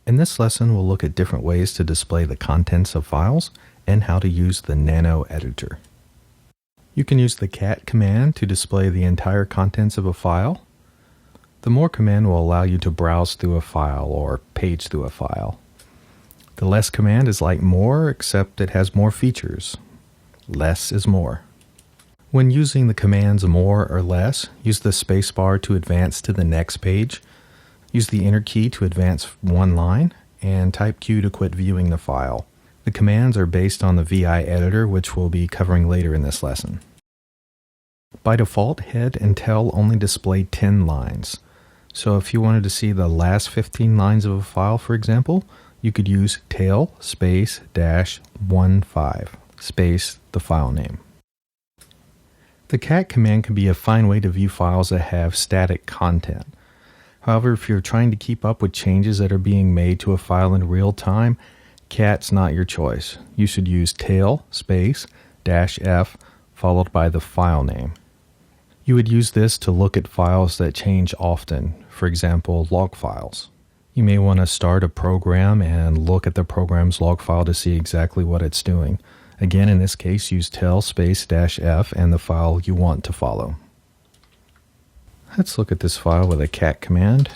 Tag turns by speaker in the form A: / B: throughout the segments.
A: In this lesson, we'll look at different ways to display the contents of files and how to use the Nano editor. You can use the cat command to display the entire contents of a file. The more command will allow you to browse through a file or page through a file. The less command is like more, except it has more features. Less is more. When using the commands more or less, use the spacebar to advance to the next page. Use the enter key to advance one line, and type Q to quit viewing the file. The commands are based on the VI editor, which we'll be covering later in this lesson. By default, head and tail only display 10 lines. So if you wanted to see the last 15 lines of a file, for example, you could use tail space dash 15 space the file name. The cat command can be a fine way to view files that have static content. However, if you're trying to keep up with changes that are being made to a file in real time, cat's not your choice. You should use tail space dash F followed by the file name. You would use this to look at files that change often, for example, log files. You may want to start a program and look at the program's log file to see exactly what it's doing. Again, in this case, use tail space dash F and the file you want to follow. Let's look at this file with a cat command.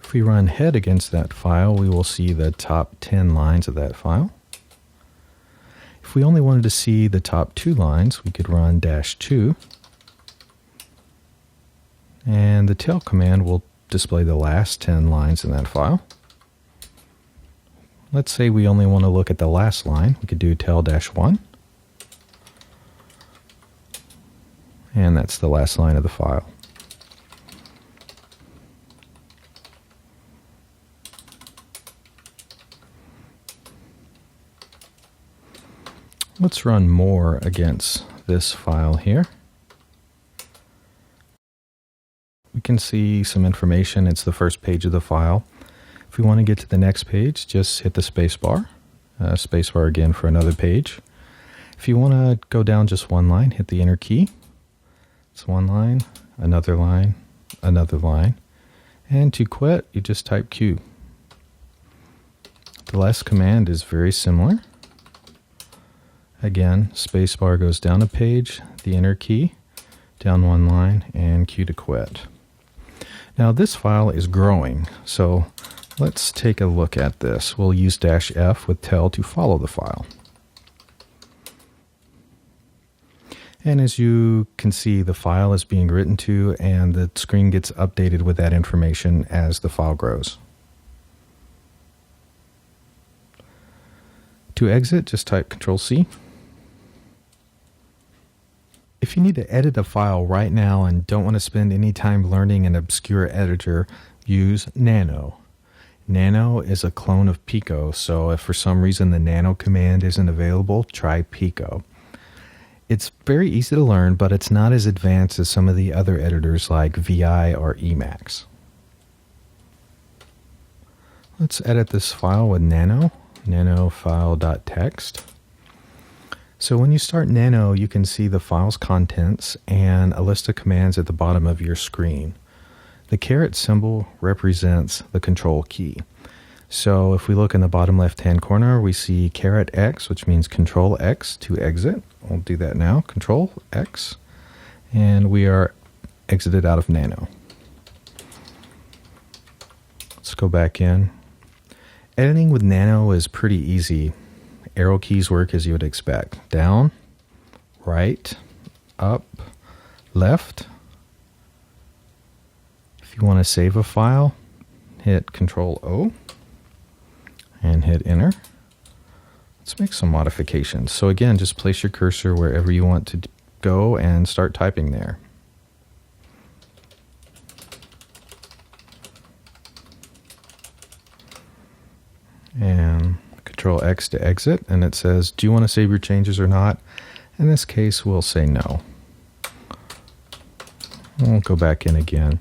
A: If we run head against that file, we will see the top 10 lines of that file. If we only wanted to see the top 2 lines, we could run -2. And the tail command will display the last 10 lines in that file. Let's say we only want to look at the last line. We could do tail -1. And that's the last line of the file. Let's run more against this file here. We can see some information. It's the first page of the file. If we want to get to the next page, just hit the spacebar. Spacebar again for another page. If you want to go down just one line, hit the enter key. It's one line, another line, another line. And to quit, you just type Q. The last command is very similar. Again, spacebar goes down a page, the enter key, down one line, and Q to quit. Now this file is growing, so let's take a look at this. We'll use -F with tail to follow the file. And as you can see, the file is being written to and the screen gets updated with that information as the file grows. To exit, just type Ctrl-C. If you need to edit a file right now and don't want to spend any time learning an obscure editor, use Nano. Nano is a clone of Pico, so if for some reason the Nano command isn't available, try Pico. It's very easy to learn, but it's not as advanced as some of the other editors like VI or Emacs. Let's edit this file with Nano, nanofile.txt. So when you start Nano, you can see the file's contents and a list of commands at the bottom of your screen. The caret symbol represents the control key. So if we look in the bottom left-hand corner, we see caret X, which means Control X to exit. I'll do that now, Control X, and we are exited out of Nano. Let's go back in. Editing with Nano is pretty easy. Arrow keys work as you would expect. Down, right, up, left. If you want to save a file, hit Control-O. And hit enter. Let's make some modifications. So again, just place your cursor wherever you want to go and start typing there. And Control X to exit, and it says, do you want to save your changes or not? In this case, we'll say no. We'll go back in again.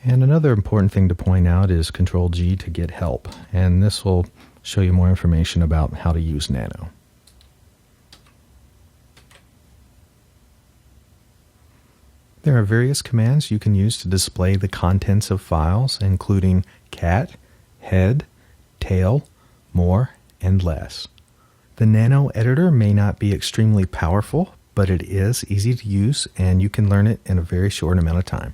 A: And another important thing to point out is Control G to get help, and this will show you more information about how to use Nano. There are various commands you can use to display the contents of files, including cat, head, tail, more, and less. The Nano editor may not be extremely powerful, but it is easy to use and you can learn it in a very short amount of time.